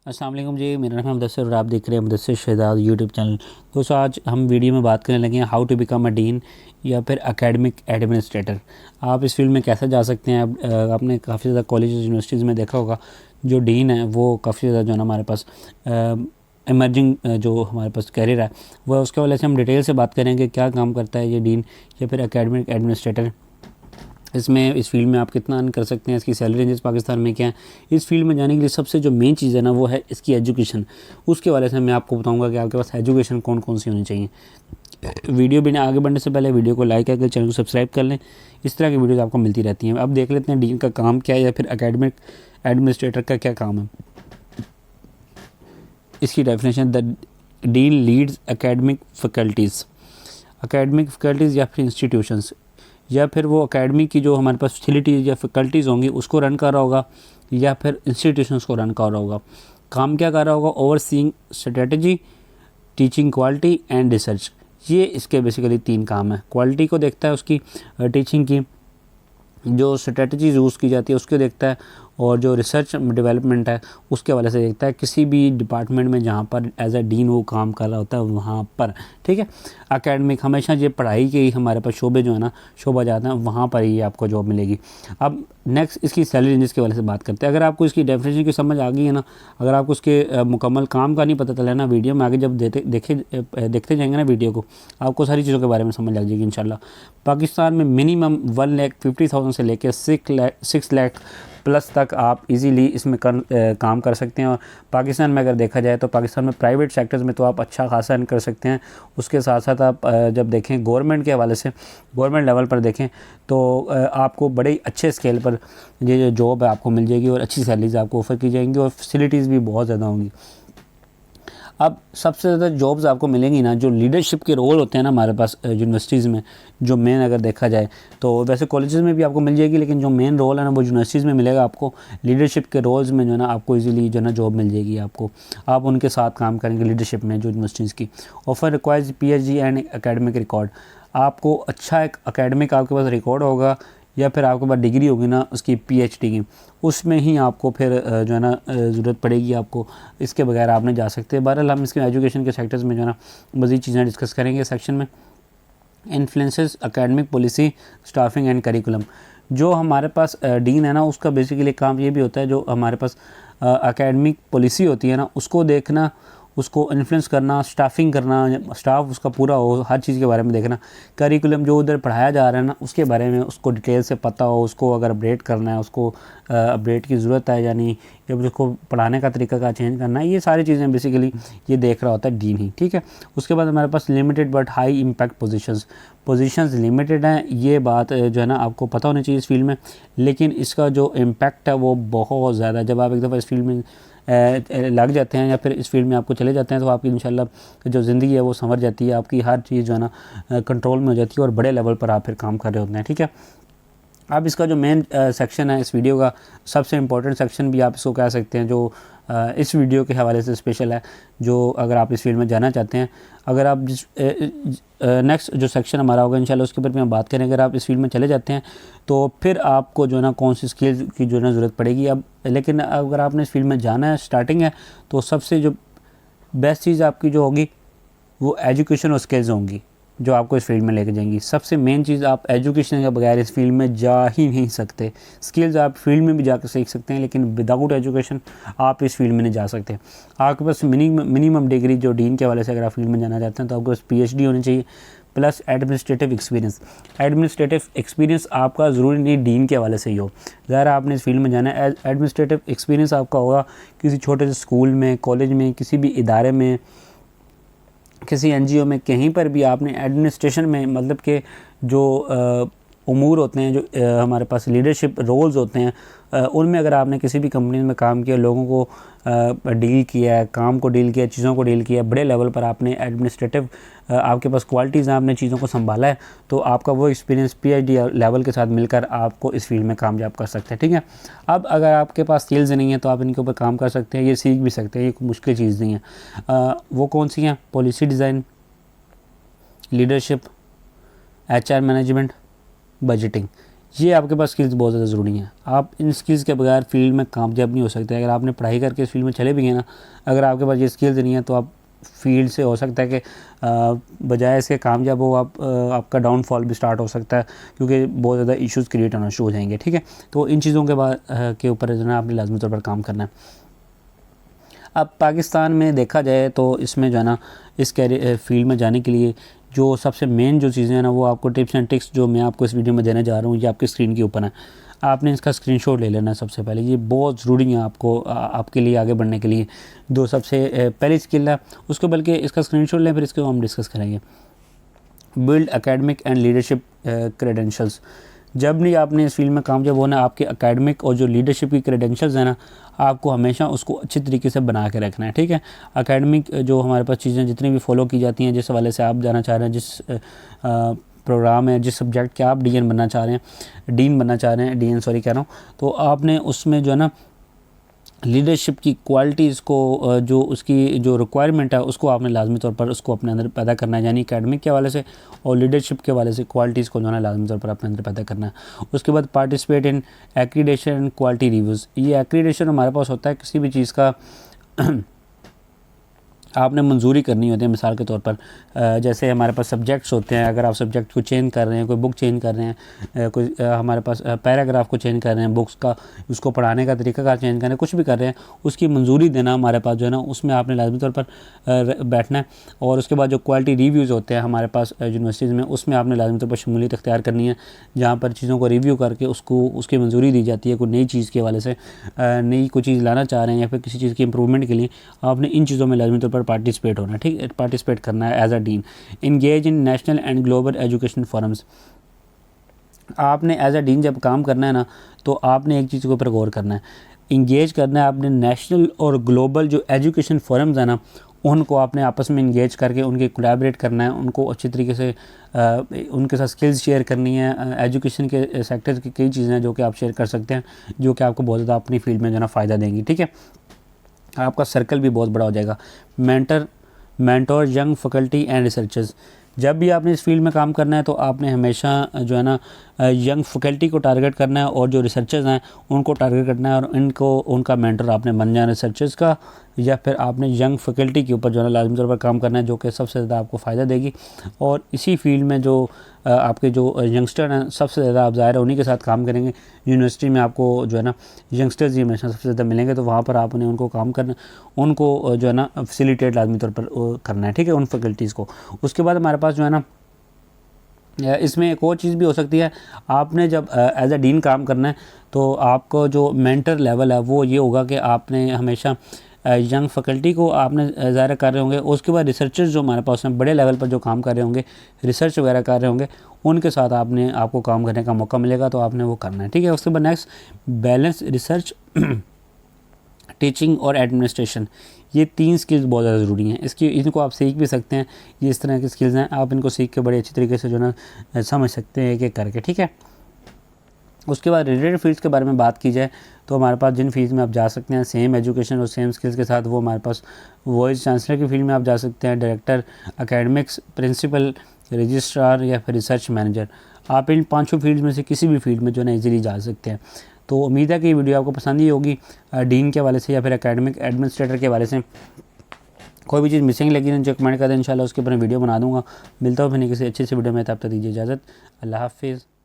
अस्सलाम वालेकुम जी, मेरा नाम है मुदस्सिर और आप देख रहे हैं मुदस्सिर शहजाद यूट्यूब चैनल। दोस्तों, आज हम वीडियो में बात करने लगे हैं how to become a dean या फिर एकेडमिक एडमिनिस्ट्रेटर। आप इस फील्ड में कैसे जा सकते हैं। आपने काफ़ी ज़्यादा कॉलेज यूनिवर्सिटीज़ में देखा होगा, जो डीन है वो काफ़ी ज़्यादा जो है ना हमारे पास इमर्जिंग जो हमारे पास कैरियर है वो, उसके वजह से हम डिटेल से बात करेंगे क्या काम करता है ये डीन या फिर एकेडमिक एडमिनिस्ट्रेटर। इसमें इस फील्ड में आप कितना अर्न कर सकते हैं, इसकी सैलरी रेंजेस पाकिस्तान में क्या है। इस फील्ड में जाने के लिए सबसे जो मेन चीज़ है ना वो है इसकी एजुकेशन। उसके वाले से मैं आपको बताऊंगा कि आपके पास एजुकेशन कौन कौन सी होनी चाहिए। वीडियो भी आगे बढ़ने से पहले वीडियो को लाइक करके चैनल को सब्सक्राइब कर लें। इस तरह की वीडियोज़ आपको मिलती रहती हैं। अब देख लेते हैं डीन का काम क्या है या फिर एकेडमिक एडमिनिस्ट्रेटर का क्या काम है। इसकी definition, the dean leads academic faculties या फिर इंस्टीट्यूशंस, या फिर वो एकेडमी की जो हमारे पास फैसिलिटीज़ या फैकल्टीज़ होंगी उसको रन कर रहा होगा या फिर इंस्टीट्यूशंस को रन कर रहा होगा। काम क्या कर रहा होगा, overseeing strategy, teaching quality and research. ये इसके बेसिकली 3 काम है। क्वालिटी को देखता है, उसकी टीचिंग की जो स्ट्रेटजीज यूज़ की जाती है उसको देखता है, और जो रिसर्च डेवलपमेंट है उसके वाले से देखता है किसी भी डिपार्टमेंट में जहाँ पर एज ए डीन वो काम कर रहा होता है वहाँ पर। ठीक है, एकेडमिक हमेशा ये पढ़ाई के ही हमारे पास शोबे जो है ना शोबा जाता है, वहाँ पर ही आपको जॉब मिलेगी। अब नेक्स्ट इसकी सैलरी रेंजेस के वाले से बात करते हैं। अगर आपको इसकी डेफिनेशन की समझ आ गई है ना, अगर आपको उसके मुकम्मल काम का नहीं पता चला ना, वीडियो में आगे जब देखते जाएंगे ना वीडियो को, आपको सारी चीज़ों के बारे में समझ लग जाएगी इंशाल्लाह। पाकिस्तान में मिनिमम 1,50,000 से लेकर 6 लाख प्लस तक आप इजीली इसमें काम कर सकते हैं। और पाकिस्तान में अगर देखा जाए तो पाकिस्तान में प्राइवेट सेक्टर्स में तो आप अच्छा खासा अर्न कर सकते हैं। उसके साथ साथ आप जब देखें गवर्नमेंट के हवाले से, गवर्नमेंट लेवल पर देखें तो आपको बड़े अच्छे स्केल पर ये जो जॉब है आपको मिल जाएगी और अच्छी सैलरीज आपको ऑफ़र की जाएंगी और फैसिलिटीज़ भी बहुत ज़्यादा होंगी। अब सबसे ज़्यादा जॉब्स आपको मिलेंगी ना जो लीडरशिप के रोल होते हैं ना हमारे पास यूनिवर्सिटीज़ में, जो मेन अगर देखा जाए तो वैसे कॉलेजेस में भी आपको मिल जाएगी, लेकिन जो मेन रोल है ना वो यूनिवर्सिटीज़ में मिलेगा आपको। लीडरशिप के रोल्स में जो है ना आपको इजीली जो है ना जॉब मिल जाएगी आपको। आप उनके साथ काम करेंगे लीडरशिप में जो यूनिवर्सिटीज़ की। Offer requires PhD and academic record. आपको अच्छा एक एकेडमिक आपके पास रिकॉर्ड होगा या फिर आपके पास डिग्री होगी ना उसकी PhD की, उसमें ही आपको फिर जो है ना ज़रूरत पड़ेगी आपको। इसके बगैर आप नहीं जा सकते। बहरहाल हम इसके एजुकेशन के सेक्टर्स में जो है ना मज़ीद चीज़ें डिस्कस करेंगे सेक्शन में। Influences academic policy, staffing and curriculum. जो हमारे पास डीन है ना उसका बेसिकली काम ये भी होता है, जो हमारे पास एकेडमिक पॉलिसी होती है ना उसको देखना, उसको इन्फ्लुएंस करना, स्टाफिंग करना, स्टाफ उसका पूरा हो, हर चीज़ के बारे में देखना। करिकुलम जो उधर पढ़ाया जा रहा है ना उसके बारे में उसको डिटेल से पता हो, उसको अगर अपडेट करना है, उसको अपडेट की ज़रूरत है यानी या उसको पढ़ाने का तरीका का चेंज करना है, ये सारी चीज़ें बेसिकली ये देख रहा होता है डीन ही। ठीक है, उसके बाद हमारे पास limited but high impact positions limited हैं। ये बात जो है ना आपको पता होनी चाहिए इस फील्ड में, लेकिन इसका जो इम्पैक्ट है वो बहुत ज़्यादा। जब आप एक दफ़ा इस फील्ड में लग जाते हैं या फिर इस फील्ड में आपको चले जाते हैं तो आपकी इंशाल्लाह जो ज़िंदगी है वो संवर जाती है, आपकी हर चीज़ जो है ना कंट्रोल में हो जाती है और बड़े लेवल पर आप फिर काम कर रहे होते हैं। ठीक है, अब इसका जो मेन सेक्शन है इस वीडियो का, सबसे इम्पोर्टेंट सेक्शन भी आप इसको कह सकते हैं, जो इस वीडियो के हवाले से स्पेशल है, जो अगर आप इस फील्ड में जाना चाहते हैं। अगर आप जिस नेक्स्ट जो सेक्शन हमारा होगा इंशाल्लाह उसके ऊपर भी हम बात करें। अगर आप इस फील्ड में चले जाते हैं तो फिर आपको जो है ना कौन सी स्किल्स की जो है ना ज़रूरत पड़ेगी। अब लेकिन अगर आपने इस फील्ड में जाना है, स्टार्टिंग है, तो सबसे जो बेस्ट चीज़ आपकी जो होगी वो एजुकेशन और स्किल्स होंगी जो आपको इस फील्ड में लेके जाएंगी। सबसे मेन चीज़, आप एजुकेशन के बगैर इस फील्ड में जा ही नहीं सकते। स्किल्स आप फील्ड में भी जाकर सीख सकते हैं, लेकिन विदाउट एजुकेशन आप इस फील्ड में नहीं जा सकते। आपके पास मिनिमम डिग्री जो डीन के हवाले से अगर आप फील्ड में जाना चाहते हैं तो आपके पास PhD होनी चाहिए plus administrative experience. Administrative experience आपका ज़रूरी नहीं डीन के हवाले से ही हो, ज़रा आपने इस फील्ड में जाना है। एडमिनिस्ट्रेटिव एक्सपीरियंस आपका होगा किसी छोटे से स्कूल में, कॉलेज में, किसी भी इदारे में, किसी NGO में, कहीं पर भी आपने एडमिनिस्ट्रेशन में, मतलब के जो उमूर होते हैं, जो हमारे पास लीडरशिप रोल्स होते हैं, उनमें अगर आपने किसी भी कंपनी में काम किया, लोगों को डील किया है, काम को डील किया, चीज़ों को डील किया, बड़े लेवल पर आपने एडमिनिस्ट्रेटिव आपके पास क्वालिटीज़ हैं, आपने चीज़ों को संभाला है, तो आपका वो एक्सपीरियंस PhD लेवल के साथ मिलकर आपको इस फील्ड में कामयाब कर सकते हैं। ठीक है, अब अगर आपके पास स्किल्स नहीं है तो आप इनके ऊपर काम कर सकते हैं, ये सीख भी सकते हैं, ये मुश्किल चीज़ नहीं है। वो कौन सी हैं? Policy design, leadership, HR management, budgeting. ये आपके पास स्किल्स बहुत ज़्यादा ज़रूरी हैं। आप इन स्किल्स के बगैर फील्ड में कामयाब नहीं हो सकते। अगर आपने पढ़ाई करके इस फील्ड में चले भी गए ना, अगर आपके पास ये स्किल्स नहीं है तो आप फील्ड से हो सकता है कि बजाय इसके कामयाब हो आपका डाउनफॉल भी स्टार्ट हो सकता है, क्योंकि बहुत ज़्यादा इश्यूज़ क्रिएट होना शुरू हो जाएंगे। ठीक है, तो इन चीज़ों के ऊपर जो है आपने लाजमी तौर पर काम करना है। अब पाकिस्तान में देखा जाए तो इसमें जो है ना इस फील्ड में जाने के लिए जो सबसे मेन जो चीज़ें हैं ना, वो आपको टिप्स एंड ट्रिक्स जो मैं आपको इस वीडियो में देने जा रहा हूँ, ये आपकी स्क्रीन के ऊपर है। आपने इसका स्क्रीनशॉट ले लेना है सबसे पहले, ये बहुत ज़रूरी है आपको आपके लिए आगे बढ़ने के लिए। दो सबसे पहली स्किल है उसको, बल्कि इसका स्क्रीनशॉट लें फिर इसको हम डिस्कस करेंगे। Build academic and leadership credentials. जब भी आपने इस फील्ड में कामयाब होना, आपके एकेडमिक और जो लीडरशिप की क्रेडेंशियल्स है ना, आपको हमेशा उसको अच्छी तरीके से बना के रखना है। ठीक है, एकेडमिक जो हमारे पास चीज़ें जितनी भी फॉलो की जाती हैं, जिस हवाले से आप जाना चाह रहे हैं, जिस प्रोग्राम है, जिस सब्जेक्ट के आप डीन बनना चाह रहे हैं, डीएन सॉरी कह रहा हूँ, तो आपने उसमें जो है ना लीडरशिप की क्वालिटीज़ को जो उसकी जो रिक्वायरमेंट है उसको आपने लाजमी तौर पर उसको अपने अंदर पैदा करना है, यानी एकेडमिक के हवाले से और लीडरशिप के हवाले से क्वालिटीज़ को जो है लाजमी तौर पर अपने अंदर पैदा करना है। उसके बाद participate in accreditation and quality reviews. ये एक्रीडेशन हमारे पास होता है किसी भी चीज़ का आपने मंजूरी करनी होती है। मिसाल के तौर पर जैसे हमारे पास सब्जेक्ट्स होते हैं, अगर आप सब्जेक्ट को चेंज कर रहे हैं, कोई बुक चेंज कर रहे हैं, कोई हमारे पास पैराग्राफ को चेंज कर रहे हैं, बुक्स का उसको पढ़ाने का तरीका का चेंज कर रहे हैं, कुछ भी कर रहे हैं, उसकी मंजूरी देना हमारे पास जो है ना, उसमें आपने लाजमी तौर पर बैठना है। और उसके बाद जो क्वालिटी रिव्यूज़ होते हैं हमारे पास यूनिवर्सिटीज़ में, उसमें आपने लाजमी तौर पर शमूलियत इख्तियार करनी है, जहाँ पर चीज़ों को रिव्यू करके उसकी मंजूरी दी जाती है। कोई नई चीज़ के हवाले से नई कोई चीज़ लाना चाह रहे हैं या फिर किसी चीज़ की इंप्रूवमेंट के लिए आपने इन चीज़ों में लाजमी तौर पर पार्टिसिपेट होना है। ठीक है, पार्टिसिपेट करना है as a dean. Engage in national and global education forums. आपने एज अ डीन जब काम करना है ना, तो आपने एक चीज़ के ऊपर गौर करना है, इंगेज करना है आपने नेशनल और ग्लोबल जो एजुकेशन फोरम्स है ना, उनको आपने आपस में इंगेज करके उनके कोलैबोरेट करना है, उनको अच्छी तरीके से उनके साथ स्किल्स शेयर करनी है। एजुकेशन के सेक्टर की कई चीज़ें हैं जो कि आप शेयर कर सकते हैं, जो कि आपको बहुत ज़्यादा अपनी फील्ड में जो है ना फ़ायदा देंगी। ठीक है, आपका सर्कल भी बहुत बड़ा हो जाएगा। Mentor young faculty and researchers. जब भी आपने इस फील्ड में काम करना है तो आपने हमेशा जो है ना यंग फैकल्टी को टारगेट करना है और जो रिसर्चर्स हैं उनको टारगेट करना है, और इनको उनका मेंटर आपने बन जाना रिसर्चर्स का, या फिर आपने यंग फैकल्टी के ऊपर जो है लाजमी तौर पर काम करना है, जो कि सबसे ज़्यादा आपको फ़ायदा देगी। और इसी फील्ड में जो आपके जो यंगस्टर हैं सबसे ज़्यादा आप ज़ाहिर है उन्हीं के साथ काम करेंगे। यूनिवर्सिटी में आपको जो है ना यंगस्टर्स ही हमेशा सबसे ज़्यादा मिलेंगे, तो वहाँ पर आपने उनको काम करना, उनको जो है ना फैसिलिटेट लाजमी तौर पर करना है। ठीक है, उन फैकल्टीज़ को। उसके बाद हमारे पास जो है ना इसमें एक और चीज़ भी हो सकती है, आपने जब एज अ डीन काम करना है तो आपको जो मेंटर लेवल है वो ये होगा कि आपने हमेशा यंग फैकल्टी को आपने ज़ाहिर कर रहे होंगे। उसके बाद रिसर्चर्स जो हमारे पास हैं बड़े लेवल पर जो काम कर रहे होंगे, रिसर्च वगैरह कर रहे होंगे, उनके साथ आपको काम करने का मौका मिलेगा, तो आपने वो करना है। ठीक है, उसके बाद नेक्स्ट बैलेंस रिसर्च टीचिंग और एडमिनिस्ट्रेशन। ये 3 स्किल्स बहुत ज़्यादा ज़रूरी हैं। इनको आप सीख भी सकते हैं, ये इस तरह की स्किल्स हैं, आप इनको सीख के बड़े अच्छी तरीके से जो ना समझ सकते हैं एक-एक करके। ठीक है, उसके बाद रिलेटेड फील्ड्स के बारे में बात की जाए तो हमारे पास जिन फील्ड्स में आप जा सकते हैं सेम एजुकेशन और सेम स्किल्स के साथ, वो हमारे पास वाइस चांसलर की फील्ड में आप जा सकते हैं, डायरेक्टर एकेडमिक्स, प्रिंसिपल, रजिस्ट्रार या फिर रिसर्च मैनेजर। आप इन 5 फील्ड में से किसी भी फील्ड में जो है ना ईजिली जा सकते हैं। तो उम्मीद है कि ये वीडियो आपको पसंद ही होगी। डीन के हवाले से या फिर एकेडमिक एडमिनिस्ट्रेटर के हवाले से कोई भी चीज़ मिसिंग लगी नीचे कमेंट कर दें, इंशाल्लाह उसके ऊपर मैं वीडियो बना दूंगा। मिलता हूँ फिर किसी अच्छी सी वीडियो में, तब तक दीजिए इजाज़त। अल्लाह हाफिज़।